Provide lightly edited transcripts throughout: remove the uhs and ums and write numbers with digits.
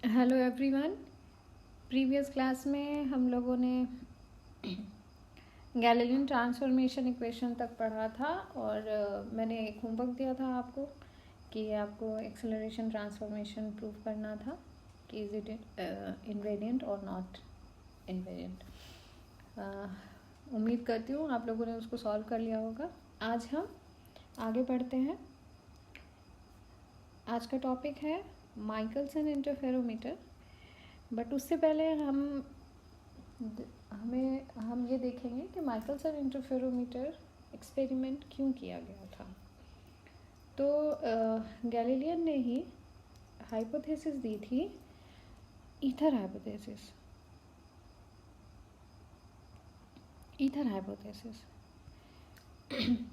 Hello everyone. Previous class में हम लोगों ने गैलीलियन ट्रांसफॉर्मेशन इक्वेशन तक पढ़ा था और मैंने एक होमवर्क दिया था आपको कि आपको एक्सेलरेशन ट्रांसफॉर्मेशन प्रूव करना था कि इज इट इनवेरिएंट और नॉट इनवेरिएंट। उम्मीद करती हूँ आप लोगों ने उसको सॉल्व कर लिया होगा। आज हम आगे बढ़ते हैं। आज का टॉपिक है माइकलसन इंटरफेरोमीटर। बट उससे पहले हम ये देखेंगे कि माइकलसन इंटरफेरोमीटर एक्सपेरिमेंट क्यों किया गया था। तो गैलीलियन ने ही हाइपोथेसिस दी थी, ईथर हाइपोथेसिस,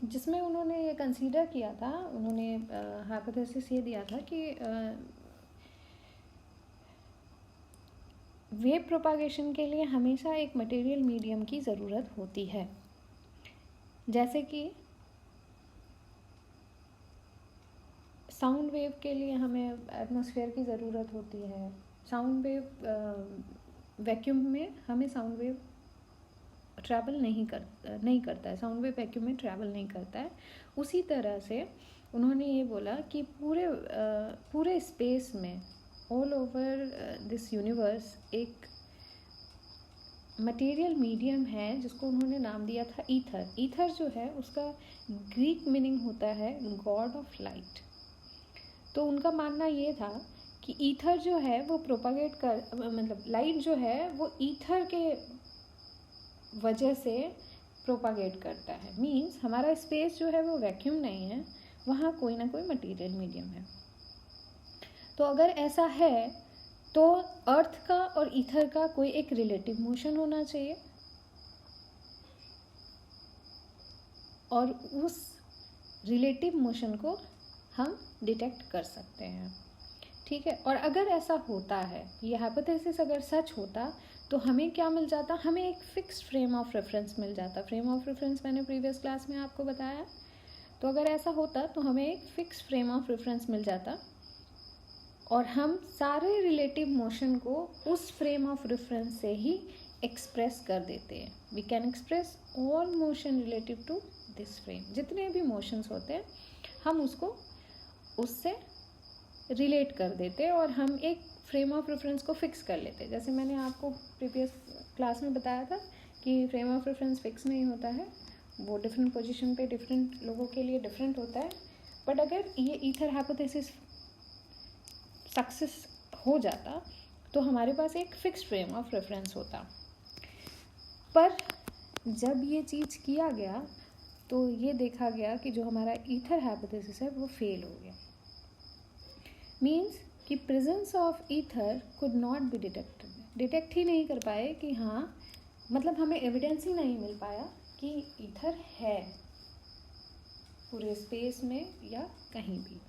जिसमें उन्होंने ये कंसीडर किया था। उन्होंने हाइपोथेसिस ये दिया था कि वेव प्रोपागेशन के लिए हमेशा एक मटेरियल मीडियम की ज़रूरत होती है। जैसे कि साउंड वेव के लिए हमें एटमॉस्फेयर की ज़रूरत होती है। साउंड वेव वैक्यूम में हमें साउंड वेव ट्रैवल नहीं करता है। साउंड वेव वैक्यूम में ट्रैवल नहीं करता है। उसी तरह से उन्होंने ये बोला कि पूरे स्पेस में ऑल ओवर दिस यूनिवर्स एक मटेरियल मीडियम है जिसको उन्होंने नाम दिया था ईथर। ईथर जो है उसका ग्रीक मीनिंग होता है गॉड ऑफ लाइट। तो उनका मानना ये था कि ईथर जो है वो प्रोपागेट मतलब लाइट जो है वो ईथर के वजह से प्रोपागेट करता है। मीन्स हमारा स्पेस जो है वो वैक्यूम नहीं है, वहाँ कोई ना कोई मटेरियल मीडियम है। तो अगर ऐसा है तो अर्थ का और ईथर का कोई एक रिलेटिव मोशन होना चाहिए और उस रिलेटिव मोशन को हम डिटेक्ट कर सकते हैं। ठीक है। और अगर ऐसा होता है, ये हाइपोथेसिस अगर सच होता तो हमें क्या मिल जाता? हमें एक फिक्स्ड फ्रेम ऑफ रेफरेंस मिल जाता। फ्रेम ऑफ रेफरेंस मैंने प्रीवियस क्लास में आपको बताया। तो अगर ऐसा होता तो हमें एक फिक्स्ड फ्रेम ऑफ रेफरेंस मिल जाता और हम सारे रिलेटिव मोशन को उस फ्रेम ऑफ रेफरेंस से ही एक्सप्रेस कर देते हैं। We can express all motion relative to this frame. जितने भी मोशंस होते हैं हम उसको उससे रिलेट कर देते और हम एक फ्रेम ऑफ रेफरेंस को फिक्स कर लेते। जैसे मैंने आपको प्रीवियस क्लास में बताया था कि फ्रेम ऑफ रेफरेंस फिक्स नहीं होता है, वो डिफरेंट पोजीशन पे डिफरेंट लोगों के लिए डिफरेंट होता है। बट अगर ये ईथर हाइपोथेसिस सक्सेस हो जाता तो हमारे पास एक फिक्स्ड फ्रेम ऑफ रेफरेंस होता। पर जब ये चीज़ किया गया तो ये देखा गया कि जो हमारा ईथर हाइपोथेसिस है वो फेल हो गया। मीन्स कि presence of ether could not be detect ही नहीं कर पाए कि हाँ, मतलब हमें एविडेंस ही नहीं मिल पाया कि ईथर है पूरे स्पेस में या कहीं भी।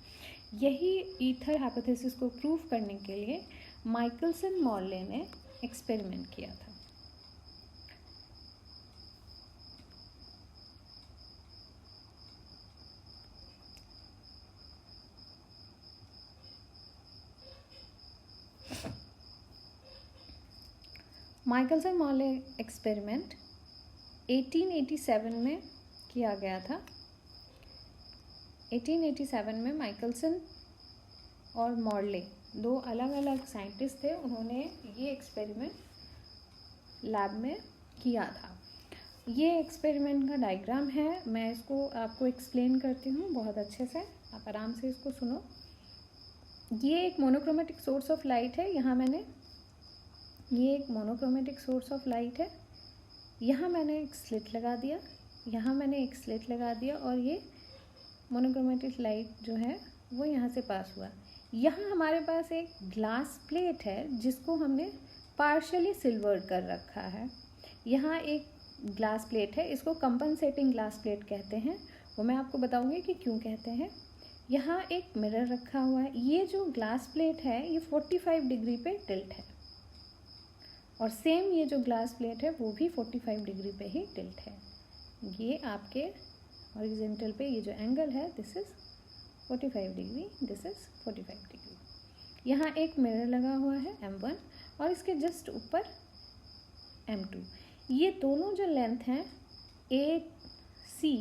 यही ईथर हाइपोथेसिस को प्रूव करने के लिए माइकलसन मॉर्ले ने एक्सपेरिमेंट किया था। माइकलसन मॉर्ले एक्सपेरिमेंट 1887 में किया गया था। 1887 में माइकलसन और मॉर्ले दो अलग अलग साइंटिस्ट थे। उन्होंने ये एक्सपेरिमेंट लैब में किया था। ये एक्सपेरिमेंट का डायग्राम है, मैं इसको आपको एक्सप्लेन करती हूँ बहुत अच्छे से, आप आराम से इसको सुनो। ये एक मोनोक्रोमेटिक सोर्स ऑफ लाइट है। ये एक मोनोक्रोमेटिक सोर्स ऑफ लाइट है। यहाँ मैंने एक स्लिट लगा दिया, यहाँ मैंने एक स्लिट लगा दिया और ये मोनोक्रोमेटिक लाइट जो है वो यहाँ से पास हुआ। यहाँ हमारे पास एक ग्लास प्लेट है जिसको हमने पार्शियली सिल्वर्ड कर रखा है। यहाँ एक ग्लास प्लेट है, इसको कंपनसेटिंग ग्लास प्लेट कहते हैं, वो मैं आपको बताऊंगी कि क्यों कहते हैं। यहाँ एक मिरर रखा हुआ है। ये जो ग्लास प्लेट है ये 45 डिग्री पे टिल्ट है और सेम ये जो ग्लास प्लेट है वो भी 45 डिग्री पे ही टिल्ट है। ये आपके हॉरिजॉन्टल पे ये जो एंगल है this is 45 degree, this is 45 degree. यहाँ एक मिरर लगा हुआ है M1 और इसके जस्ट ऊपर M2। ये दोनों जो लेंथ हैं AC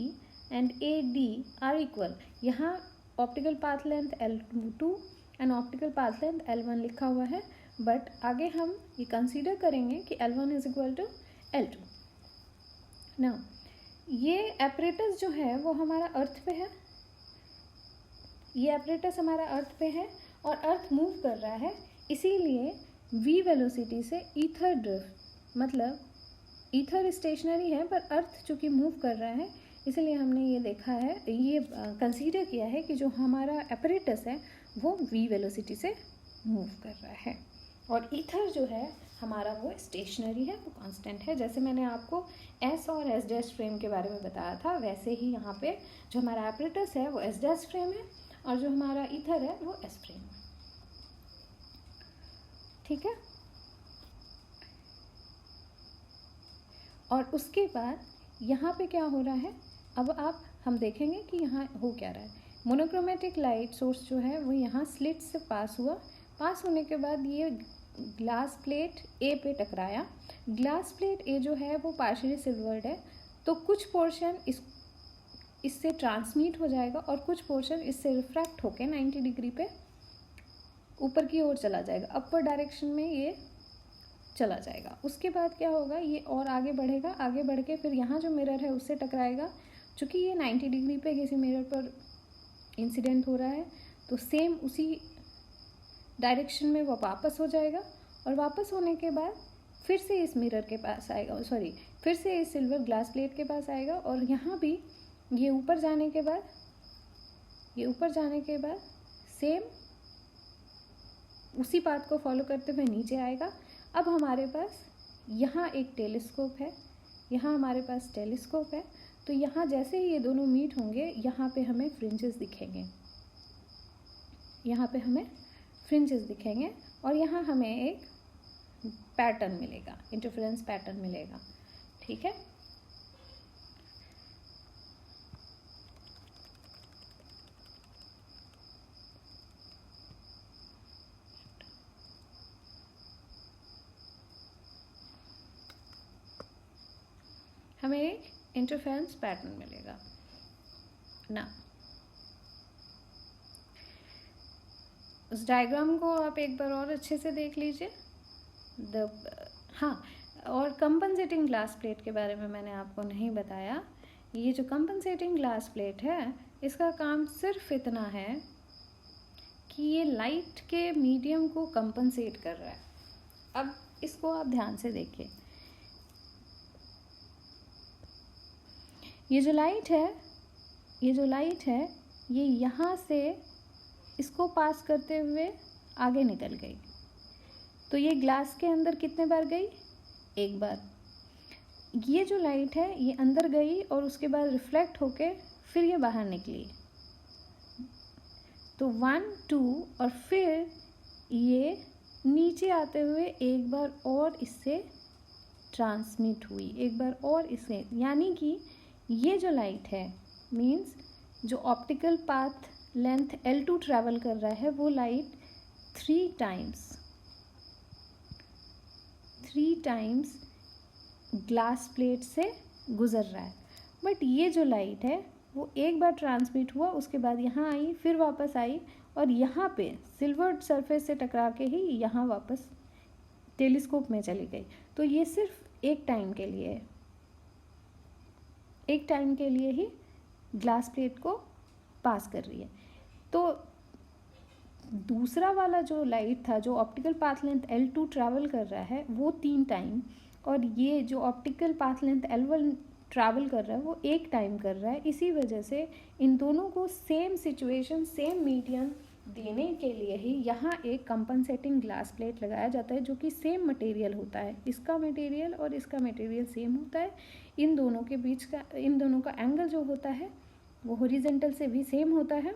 and AD are equal. यहाँ optical path length L2 and optical path length L1 लिखा हुआ है, बट आगे हम ये कंसीडर करेंगे कि L1 is equal to L2। Now ये एपरेटस जो है वो हमारा अर्थ पे है, ये एपरेटस हमारा अर्थ पे है और अर्थ मूव कर रहा है, इसीलिए v वेलोसिटी से ईथर ड्रिफ्ट, मतलब ईथर स्टेशनरी है पर अर्थ चूँकि मूव कर रहा है, इसलिए हमने ये देखा है, ये कंसीडर किया है कि जो हमारा एपरेटस है वो v वेलोसिटी से मूव कर रहा है और ईथर जो है हमारा वो स्टेशनरी है, वो कांस्टेंट है। जैसे मैंने आपको एस और एस डैश फ्रेम के बारे में बताया था, वैसे ही यहाँ पे जो हमारा एपरेटस है वो एस डैश फ्रेम है और जो हमारा ईथर है वो एस फ्रेम है। ठीक है, और उसके बाद यहाँ पे क्या हो रहा है, अब हम देखेंगे कि यहाँ हो क्या रहा है। मोनोक्रोमेटिक लाइट सोर्स जो है वो यहाँ स्लिट से पास हुआ, पास होने के बाद ये ग्लास प्लेट ए पे टकराया। ग्लास प्लेट ए जो है वो पार्शियली सिल्वर्ड है, तो कुछ पोर्शन इससे ट्रांसमिट हो जाएगा और कुछ पोर्शन इससे रिफ्रैक्ट होके 90 डिग्री पे ऊपर की ओर चला जाएगा, अपर डायरेक्शन में ये चला जाएगा। उसके बाद क्या होगा, ये और आगे बढ़ेगा, आगे बढ़ के फिर यहाँ जो मिरर है उससे टकराएगा। चूँकि ये 90 डिग्री पे किसी मिरर पर इंसिडेंट हो रहा है, तो सेम उसी डायरेक्शन में वो वापस हो जाएगा और वापस होने के बाद फिर से इस मिरर के पास आएगा, फिर से इस सिल्वर ग्लास प्लेट के पास आएगा और यहाँ भी ये ऊपर जाने के बाद सेम उसी पाथ को फॉलो करते हुए नीचे आएगा। अब हमारे पास यहाँ एक टेलीस्कोप है, यहाँ हमारे पास टेलीस्कोप है, तो यहाँ जैसे ही ये दोनों मीट होंगे यहाँ पे हमें फ्रिंजेस दिखेंगे, और यहाँ हमें एक पैटर्न मिलेगा, इंटरफेरेंस पैटर्न मिलेगा। ठीक है, हमें एक इंटरफेरेंस पैटर्न मिलेगा ना। उस डायग्राम को आप एक बार और अच्छे से देख लीजिए। हाँ, और कंपनसेटिंग ग्लास प्लेट के बारे में मैंने आपको नहीं बताया। ये जो कंपनसेटिंग ग्लास प्लेट है, इसका काम सिर्फ इतना है कि ये लाइट के मीडियम को कंपनसेट कर रहा है। अब इसको आप ध्यान से देखिए, ये जो लाइट है ये यहाँ से इसको पास करते हुए आगे निकल गई, तो ये ग्लास के अंदर कितने बार गई? एक बार। ये जो लाइट है ये अंदर गई और उसके बाद रिफ्लेक्ट होके फिर ये बाहर निकली, तो 1 2 और फिर ये नीचे आते हुए एक बार और इससे ट्रांसमिट हुई, एक बार और इससे, यानी कि ये जो लाइट है मीन्स जो optical path length L2 travel कर रहा है वो लाइट 3 टाइम्स ग्लास प्लेट से गुजर रहा है। बट ये जो लाइट है वो एक बार ट्रांसमिट हुआ, उसके बाद यहाँ आई, फिर वापस आई और यहाँ पे सिल्वर सरफेस से टकरा के ही यहाँ वापस टेलीस्कोप में चली गई। तो ये सिर्फ एक टाइम के लिए है, एक टाइम के लिए ही ग्लास प्लेट को पास कर रही है। तो दूसरा वाला जो लाइट था जो optical path length L2 travel कर रहा है वो 3 टाइम, और ये जो optical path length L1 travel कर रहा है वो एक टाइम कर रहा है। इसी वजह से इन दोनों को सेम सिचुएशन, सेम मीडियम देने के लिए ही यहाँ एक कंपनसेटिंग ग्लास प्लेट लगाया जाता है, जो कि सेम मटेरियल होता है। इसका मटेरियल और इसका मटेरियल सेम होता है। इन दोनों के बीच का, इन दोनों का एंगल जो होता है वो हॉरिजॉन्टल से भी सेम होता है।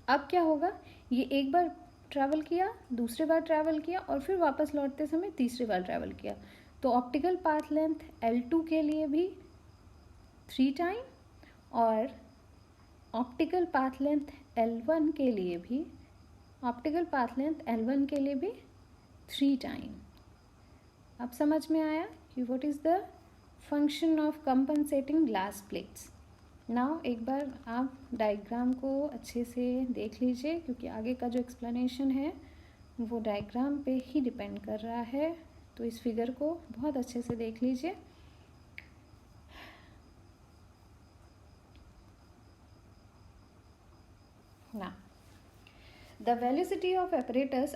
अब क्या होगा, ये एक बार ट्रैवल किया, दूसरी बार ट्रैवल किया और फिर वापस लौटते समय तीसरी बार ट्रैवल किया। तो ऑप्टिकल पाथ लेंथ L2 के लिए भी 3 टाइम और ऑप्टिकल पाथ लेंथ L1 के लिए भी ऑप्टिकल पाथ लेंथ L1 के लिए भी 3 टाइम। अब समझ में आया कि what is the function of compensating glass plates. Now एक बार आप डायग्राम को अच्छे से देख लीजिए, क्योंकि आगे का जो एक्सप्लेनेशन है वो डायग्राम पे ही डिपेंड कर रहा है। तो इस फिगर को बहुत अच्छे से देख लीजिए। Now the velocity of apparatus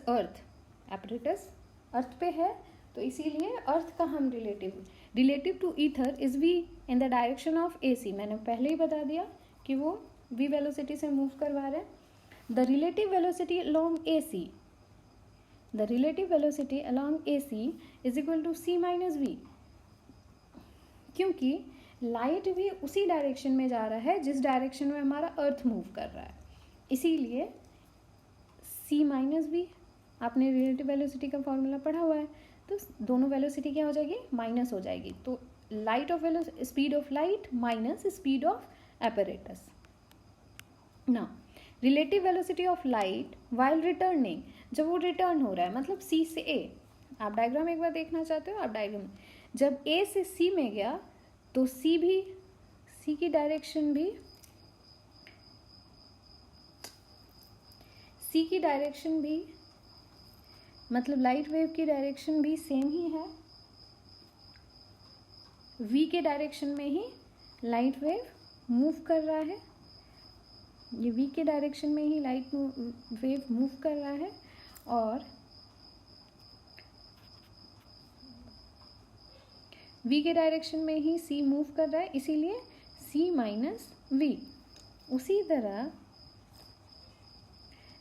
earth पे है, तो इसीलिए अर्थ का हम relative to ether is V in the direction of AC। मैंने पहले ही बता दिया कि वो v वेलोसिटी से मूव करवा रहे हैं। The relative velocity along AC is equal to C minus V, क्योंकि लाइट भी उसी डायरेक्शन में जा रहा है जिस डायरेक्शन में हमारा अर्थ मूव कर रहा है, इसीलिए C माइनस V। आपने रिलेटिव वेलोसिटी का फॉर्मूला पढ़ा हुआ है, तो दोनों वेलोसिटी क्या हो जाएगी, माइनस हो जाएगी। तो speed of light minus speed of apparatus। ना relative velocity of light while returning, जब वो रिटर्न हो रहा है, मतलब C से A। आप डायग्राम एक बार देखना चाहते हो, आप डायग्राम जब A से C में गया तो C की डायरेक्शन भी मतलब लाइट वेव की डायरेक्शन भी सेम ही है। V के डायरेक्शन में ही लाइट वेव मूव कर रहा है, ये V के डायरेक्शन में ही लाइट वेव मूव कर रहा है, और V के डायरेक्शन में ही C मूव कर रहा है, इसीलिए C माइनस V। उसी तरह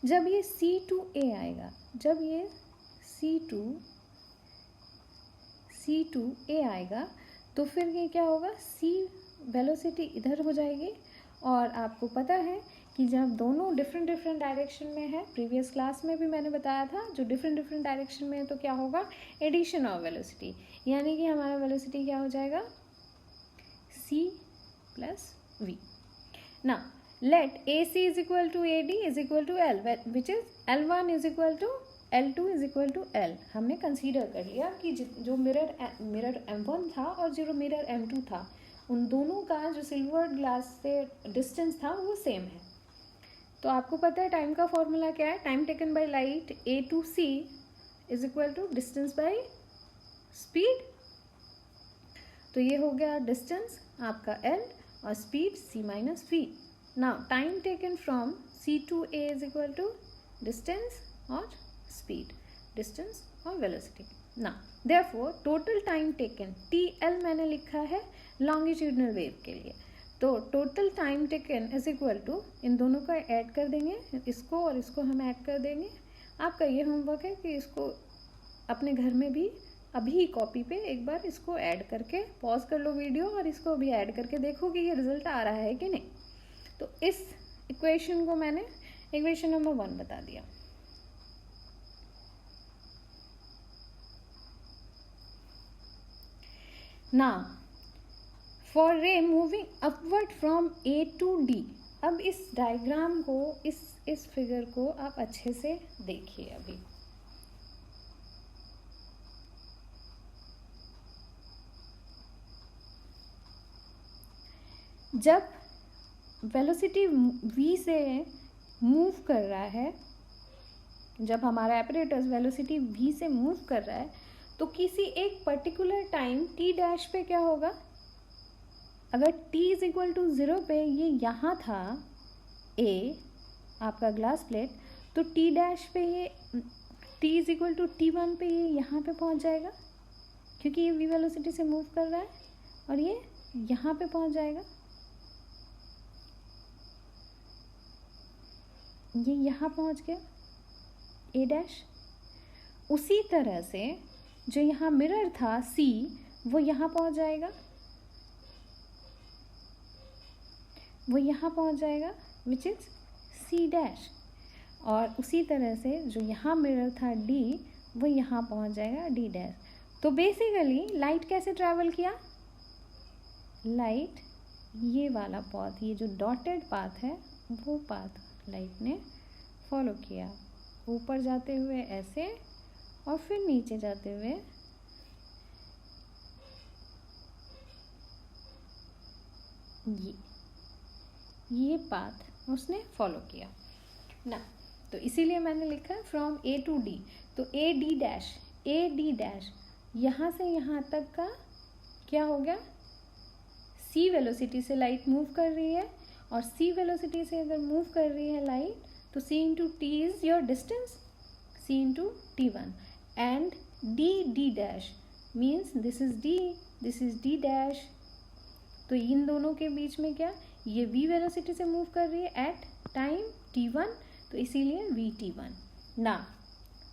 जब ये C to A आएगा, जब ये C to A आएगा तो फिर ये क्या होगा, C वेलोसिटी इधर हो जाएगी। और आपको पता है कि जब दोनों डिफरेंट डायरेक्शन में है, प्रीवियस क्लास में भी मैंने बताया था, जो डिफरेंट डायरेक्शन में है तो क्या होगा, एडिशन ऑफ वेलोसिटी, यानी कि हमारा वेलोसिटी क्या हो जाएगा, C plus V। Now let AC is equal to AD is equal to L, which is L1 is equal to L2 is equal to L। हमने कंसीडर कर लिया कि जो मिरर M1 था और जो मिरर M2 था, उन दोनों का जो सिल्वर ग्लास से डिस्टेंस था वो सेम है। तो आपको पता है टाइम का फॉर्मूला क्या है, time taken by light A to C is equal to distance by speed. तो ये हो गया डिस्टेंस आपका L और speed C minus V। Now time taken from C to A is equal to distance और speed, distance और velocity. ना therefore total time taken TL मैंने लिखा है लॉन्गिट्यूडनल वेव के लिए, तो total time taken is equal to, इन दोनों का ऐड कर देंगे, इसको और इसको हम ऐड कर देंगे। आपका ये होमवर्क है कि इसको अपने घर में भी अभी कॉपी पे एक बार इसको ऐड करके पॉज कर लो वीडियो, और इसको अभी ऐड करके देखो कि ये रिजल्ट आ रहा है कि नहीं। तो इस इक्वेशन को मैंने इक्वेशन नंबर 1 बता दिया। Now for ray moving upward from A to D। अब इस डायग्राम को, इस फिगर को आप अच्छे से देखिए। अभी जब वेलोसिटी V से मूव कर रहा है, जब हमारा एपरेटस वेलोसिटी V से मूव कर रहा है, तो किसी एक पर्टिकुलर टाइम T डैश पे क्या होगा, अगर T इज इक्वल टू 0 पे ये यहाँ था A आपका ग्लास प्लेट, तो T डैश पे ये T is equal to T1 पे ये यहाँ पे पहुँच जाएगा, क्योंकि ये V वेलोसिटी से मूव कर रहा है, और ये यहाँ पे पहुँच जाएगा, ये यहाँ पहुँच गया A डैश। उसी तरह से जो यहाँ मिरर था C, वो यहाँ पहुँच जाएगा, वो यहाँ पहुँच जाएगा विच इज C डैश। और उसी तरह से जो यहाँ मिरर था D, वो यहाँ पहुँच जाएगा D डैश। तो बेसिकली लाइट कैसे ट्रैवल किया, लाइट ये वाला पाथ, ये जो डॉटेड पाथ है वो पाथ लाइट ने फॉलो किया, ऊपर जाते हुए ऐसे और फिर नीचे जाते हुए ये पाथ उसने फॉलो किया ना। तो इसीलिए मैंने लिखा है फ्रॉम ए टू डी। तो ए डी डैश यहाँ से यहाँ तक का क्या हो गया, सी वेलोसिटी से लाइट मूव कर रही है, और सी वेलोसिटी से अगर मूव कर रही है लाइट तो C into T is your distance, C into T one. And D dash means this is D dash. तो इन दोनों के बीच में क्या, ये v वेलोसिटी से मूव कर रही है एट टाइम t1, तो इसीलिए vt1। Now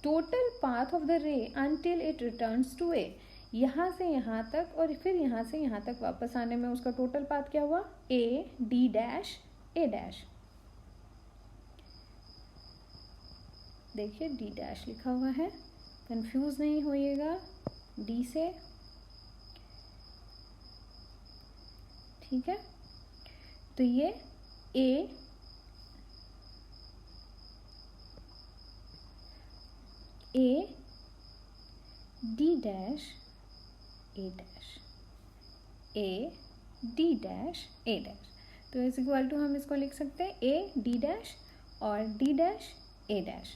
total path of the ray until it returns to a, यहाँ से यहाँ तक और फिर यहाँ से यहाँ तक वापस आने में उसका टोटल पाथ क्या हुआ, a d dash a dash. देखिए d डैश लिखा हुआ है, कंफ्यूज नहीं होइएगा d से, ठीक है। तो ये ए D dash A dash, A D dash A dash. तो इस इक्वल टू हम इसको लिख सकते हैं ए डी डैश और डी डैश ए डैश।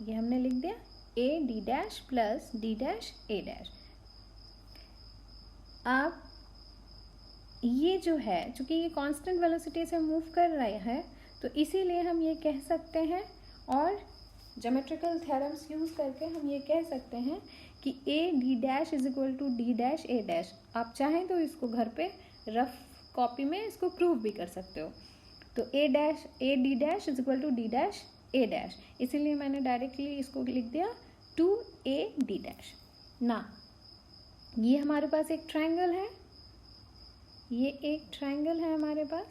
ये हमने लिख दिया ए D dash plus D dash A dash. आप ये जो है चूँकि ये कांस्टेंट वेलोसिटी से मूव कर रहा है तो इसीलिए हम ये कह सकते हैं, और ज्योमेट्रिकल थ्योरम्स यूज़ करके हम ये कह सकते हैं कि A D dash is equal to D dash A dash. आप चाहें तो इसको घर पे रफ कॉपी में इसको प्रूव भी कर सकते हो। तो A D dash is equal to D dash A dash, इसीलिए मैंने डायरेक्टली इसको लिख दिया टू ए डी डैश। ना ये हमारे पास एक ट्रायंगल है, ये एक ट्रायंगल है हमारे पास।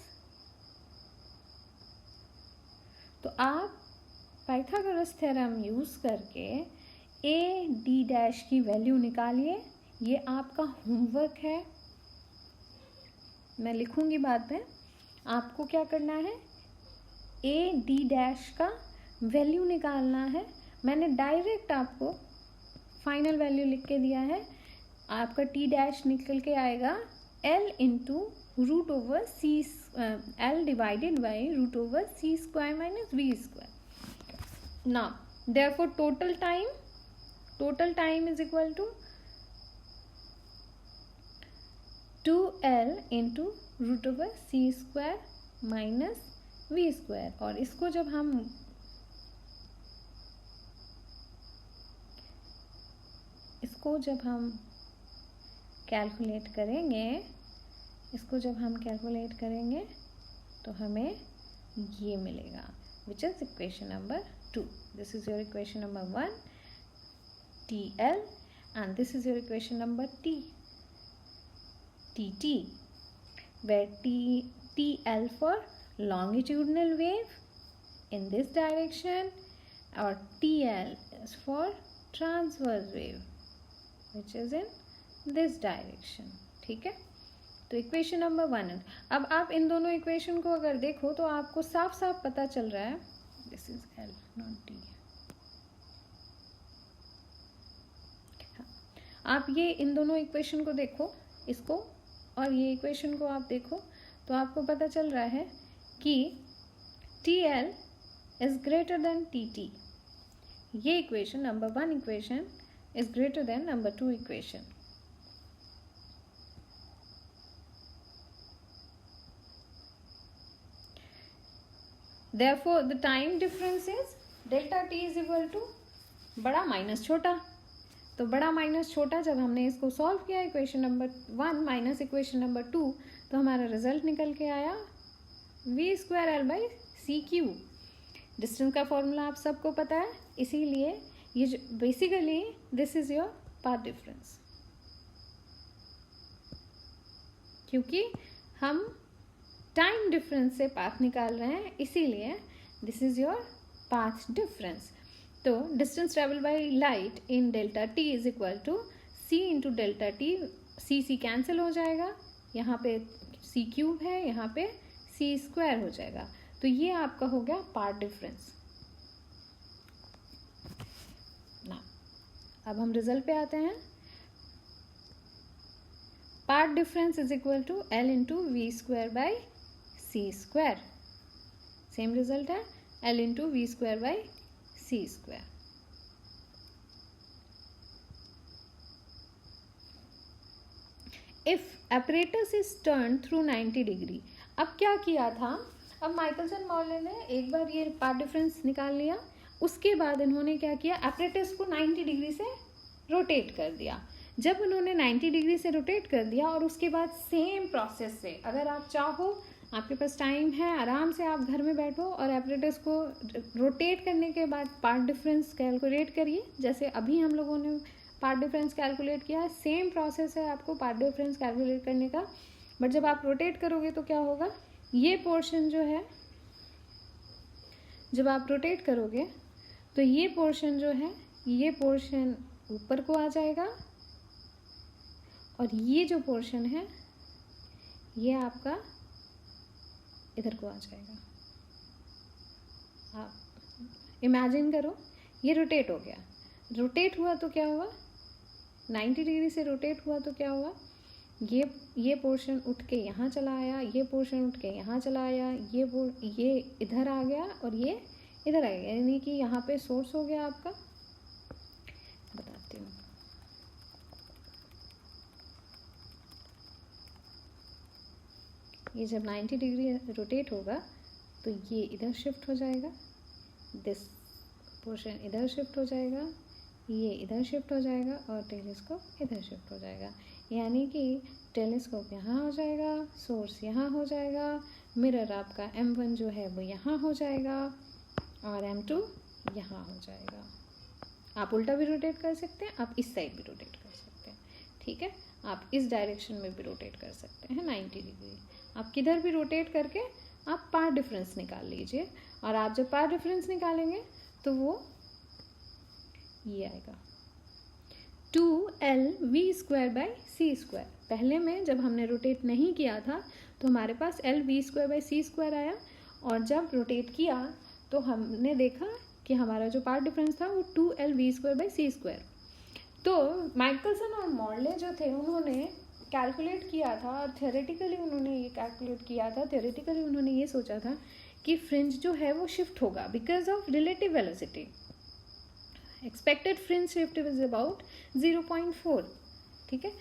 तो आप पाइथागोरस थ्योरम यूज़ करके ए डी डैश की वैल्यू निकालिए। ये आपका होमवर्क है, मैं लिखूंगी बाद में। आपको क्या करना है, ए डी डैश का वैल्यू निकालना है। मैंने डायरेक्ट आपको फाइनल वैल्यू लिख के दिया है। आपका टी डैश निकल के आएगा L into root over C, L divided by root over C square minus V square. Now therefore total time is equal to 2L into root over C square minus V square. और इसको जब हम calculate करेंगे, तो हमें ये मिलेगा, which is equation number 2। This is your equation number 1 TL, and this is your equation number TT, where TL for longitudinal wave in this direction, or TL is for transverse wave which is in this direction, ठीक है। तो equation number 1। अब आप इन दोनों equation को अगर देखो तो आपको साफ साफ पता चल रहा है, this is L not T। आप ये इन दोनों इक्वेशन को देखो, इसको और ये इक्वेशन को आप देखो, तो आपको पता चल रहा है कि TL is greater than TT। ये equation number 1 equation is greater than number 2 equation. Therefore the time difference is delta t is equal to बड़ा माइनस छोटा। तो बड़ा माइनस छोटा जब हमने इसको सॉल्व किया equation number 1 minus equation number 2, तो हमारा रिजल्ट निकल के आया v square L by C cube. Distance का फॉर्मूला आप सबको पता है, इसीलिए ये basically this is your path difference, क्योंकि हम टाइम डिफरेंस से पाथ निकाल रहे हैं, इसीलिए this is your path difference. तो distance travel by light in delta T is equal to C into delta T. C cancel हो जाएगा, यहाँ पे सी क्यूब है, यहाँ पे सी स्क्वायर हो जाएगा। तो ये आपका हो गया पाथ डिफरेंस। अब हम रिजल्ट पे आते हैं। Path difference is equal to L into V square by C square. Same result है, L into V square by C square. If apparatus is turn through 90 degree. अब क्या किया था, अब माइकलसन मॉर्ले ने एक बार ये पार्ट डिफरेंस निकाल लिया, उसके बाद इन्होंने क्या किया, apparatus को 90 डिग्री से रोटेट कर दिया। जब उन्होंने 90 डिग्री से रोटेट कर दिया और उसके बाद सेम प्रोसेस से, अगर आप चाहो, आपके पास टाइम है, आराम से आप घर में बैठो और apparatus को रोटेट करने के बाद पार्ट डिफरेंस कैलकुलेट करिए। जैसे अभी हम लोगों ने पार्ट डिफरेंस कैलकुलेट किया, सेम प्रोसेस है आपको पार्ट डिफरेंस कैलकुलेट करने का। बट जब आप रोटेट करोगे तो क्या होगा, ये पोर्शन जो है, जब आप रोटेट करोगे तो ये पोर्शन जो है, ये पोर्शन ऊपर को आ जाएगा और ये जो पोर्शन है ये आपका इधर को आ जाएगा। आप इमेजिन करो, ये रोटेट हो गया, रोटेट हुआ तो क्या हुआ, 90 डिग्री से रोटेट हुआ तो क्या हुआ, ये पोर्शन उठ के यहाँ चला आया, ये पोर्शन उठ के यहाँ चला आया, ये इधर आ गया और ये इधर आ गया, यानी कि यहाँ पे सोर्स हो गया आपका। बताती हूँ, ये जब 90 डिग्री रोटेट होगा तो ये इधर शिफ्ट हो जाएगा, दिस पोर्शन इधर शिफ्ट हो जाएगा, ये इधर शिफ्ट हो जाएगा और टेलीस्कोप इधर शिफ्ट हो जाएगा। यानी कि टेलीस्कोप यहाँ हो जाएगा, सोर्स यहाँ हो जाएगा, मिरर आपका M1 जो है वो यहाँ हो जाएगा और M2 यहाँ हो जाएगा। आप उल्टा भी रोटेट कर सकते हैं, आप इस साइड भी रोटेट कर सकते हैं, ठीक है। आप इस डायरेक्शन में भी रोटेट कर सकते हैं 90 डिग्री। आप किधर भी रोटेट करके आप पार्ट डिफरेंस निकाल लीजिए, और आप जब पार्ट डिफरेंस निकालेंगे तो वो ये आएगा 2L v square by C square. पहले में जब हमने रोटेट नहीं किया था तो हमारे पास L v square by C square आया, और जब रोटेट किया तो हमने देखा कि हमारा जो पार्ट डिफरेंस था वो 2L v square by C square. तो माइकलसन और मॉर्ले जो थे उन्होंने कैलकुलेट किया था, और थ्योरेटिकली उन्होंने ये कैलकुलेट किया था, थ्योरेटिकली उन्होंने ये सोचा था कि फ्रिंज जो है वो शिफ्ट होगा because of relative velocity. Expected fringe shift is about 0.4, ठीक है।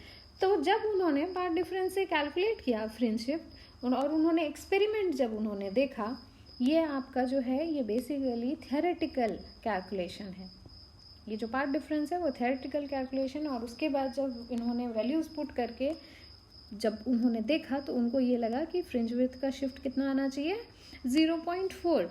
तो जब उन्होंने पार्ट डिफरेंस से कैलकुलेट किया फ्रिंज शिफ्ट, और उन्होंने एक्सपेरिमेंट जब उन्होंने देखा, ये आपका जो है ये बेसिकली थ्योरेटिकल कैलकुलेशन है। ये जो पार्ट डिफरेंस है वो थ्योरेटिकल कैलकुलेशन, और उसके बाद जब इन्होंने वैल्यूज पुट करके जब उन्होंने देखा तो उनको ये लगा कि फ्रिंज विड्थ का शिफ्ट कितना आना चाहिए, 0.4।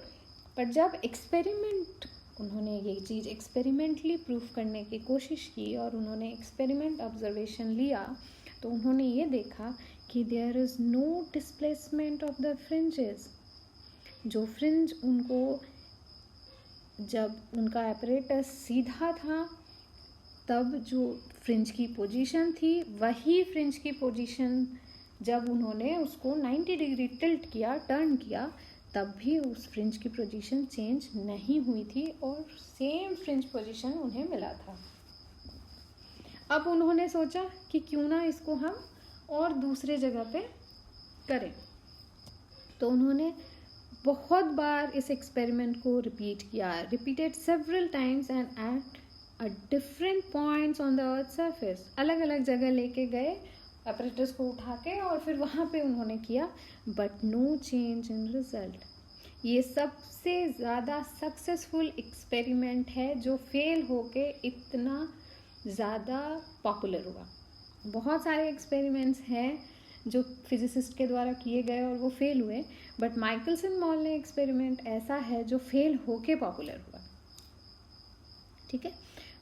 पर जब एक्सपेरिमेंट, उन्होंने ये चीज़ एक्सपेरिमेंटली प्रूफ करने की कोशिश की और उन्होंने एक्सपेरिमेंट ऑब्जर्वेशन लिया, तो उन्होंने ये देखा कि there is no displacement of the fringes. जो फ्रिंज उनको, जब उनका apparatus सीधा था तब जो फ्रिंज की पोजीशन थी, वही फ्रिंज की पोजीशन जब उन्होंने उसको 90 डिग्री टिल्ट किया, टर्न किया, तब भी उस फ्रिंज की पोजीशन चेंज नहीं हुई थी और सेम फ्रिंज पोजीशन उन्हें मिला था। अब उन्होंने सोचा कि क्यों ना इसको हम और दूसरे जगह पे करें, तो उन्होंने बहुत बार इस एक्सपेरिमेंट को रिपीट किया, repeated several times and at a different points on the earth surface. अलग अलग जगह लेके गए apparatus को उठा के और फिर वहाँ पे उन्होंने किया, but no change in result. ये सबसे ज़्यादा सक्सेसफुल एक्सपेरिमेंट है जो फेल होके इतना ज़्यादा पॉपुलर हुआ। बहुत सारे एक्सपेरिमेंट्स हैं जो फिजिसिस्ट के द्वारा किए गए और वो फेल हुए, बट माइकलसन मॉर्ले एक्सपेरिमेंट ऐसा है जो फेल होके पॉपुलर हुआ, ठीक है।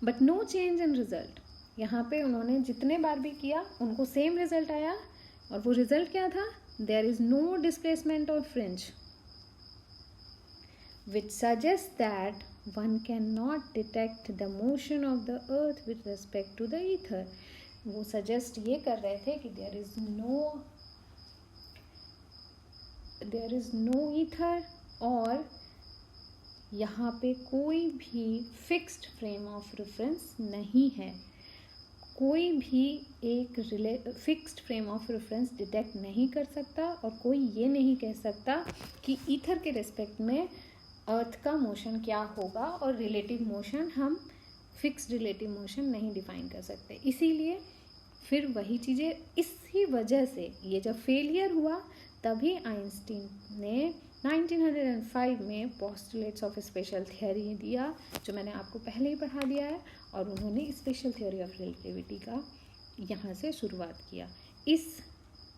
But no change in result, यहाँ पे उन्होंने जितने बार भी किया उनको सेम रिजल्ट आया, और वो रिजल्ट क्या था, there is no displacement of fringe, which suggests that one cannot detect the motion of the earth with respect to the ether। वो सजेस्ट ये कर रहे थे कि there is no ether, और यहाँ पे कोई भी फिक्स्ड फ्रेम ऑफ रेफरेंस नहीं है, कोई भी एक fixed frame of reference detect नहीं कर सकता, और कोई ये नहीं कह सकता कि ईथर के रिस्पेक्ट में अर्थ का मोशन क्या होगा, और रिलेटिव मोशन हम फिक्स्ड रिलेटिव मोशन नहीं डिफाइन कर सकते। इसीलिए फिर वही चीज़ें, इसी वजह से ये जब फेलियर हुआ तभी आइंस्टीन ने 1905 में पोस्टुलेट्स ऑफ स्पेशल थियोरी दिया, जो मैंने आपको पहले ही पढ़ा दिया है, और उन्होंने स्पेशल थ्योरी ऑफ रिलेटिविटी का यहाँ से शुरुआत किया इस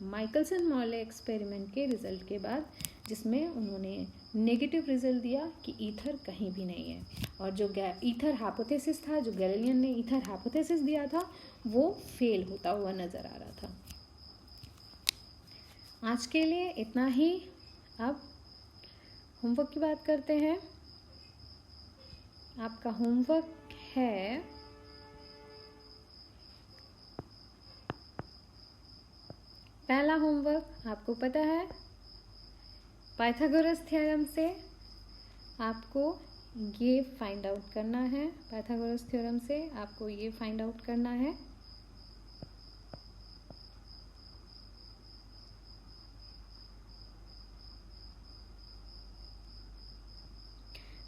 माइकलसन मॉर्ले एक्सपेरिमेंट के रिजल्ट के बाद, जिसमें उन्होंने नेगेटिव रिजल्ट दिया कि ईथर कहीं भी नहीं है, और जो ईथर हाइपोथेसिस था, जो गैलीलियन ने ईथर हाइपोथेसिस दिया था, वो फेल होता हुआ नज़र आ रहा था। आज के लिए इतना ही। अब होमवर्क की बात करते हैं। आपका होमवर्क है पहला होमवर्क, आपको पता है पाइथागोरस थ्योरम से आपको ये फाइंड आउट करना है, पाइथागोरस थ्योरम से आपको ये फाइंड आउट करना है।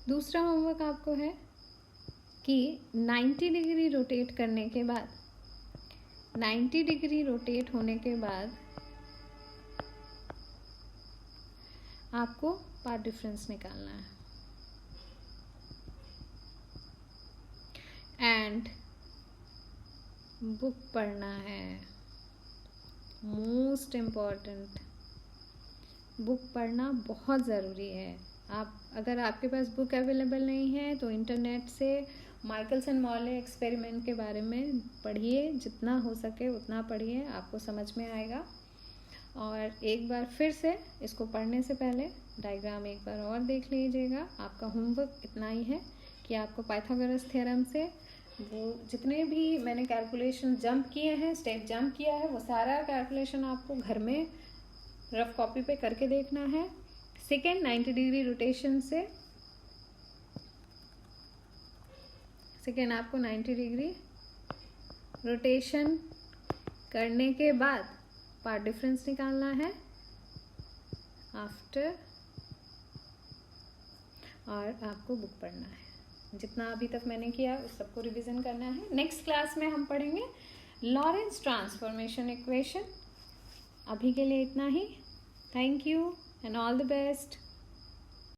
दूसरा होमवर्क आपको है कि 90 डिग्री रोटेट करने के बाद, 90 डिग्री रोटेट होने के बाद आपको पाथ डिफरेंस निकालना है, एंड बुक पढ़ना है। मोस्ट इम्पॉर्टेंट, बुक पढ़ना बहुत ज़रूरी है। आप अगर आपके पास बुक अवेलेबल नहीं है तो इंटरनेट से माइकलसन मॉर्ले एक्सपेरिमेंट के बारे में पढ़िए, जितना हो सके उतना पढ़िए, आपको समझ में आएगा। और एक बार फिर से इसको पढ़ने से पहले डायग्राम एक बार और देख लीजिएगा। आपका होमवर्क इतना ही है कि आपको पाइथागोरस थ्योरम से वो जितने भी मैंने कैलकुलेशन जंप किए हैं, स्टेप जंप किया है, वो सारा कैलकुलेशन आपको घर में रफ कॉपी पे करके देखना है। सेकेंड 90 डिग्री रोटेशन से, सेकेंड आपको 90 डिग्री रोटेशन करने के बाद पाथ डिफरेंस निकालना है आफ्टर, और आपको बुक पढ़ना है। जितना अभी तक मैंने किया उस सबको रिवीजन करना है। नेक्स्ट क्लास में हम पढ़ेंगे लॉरेंस ट्रांसफॉर्मेशन इक्वेशन। अभी के लिए इतना ही। Thank you and all the best.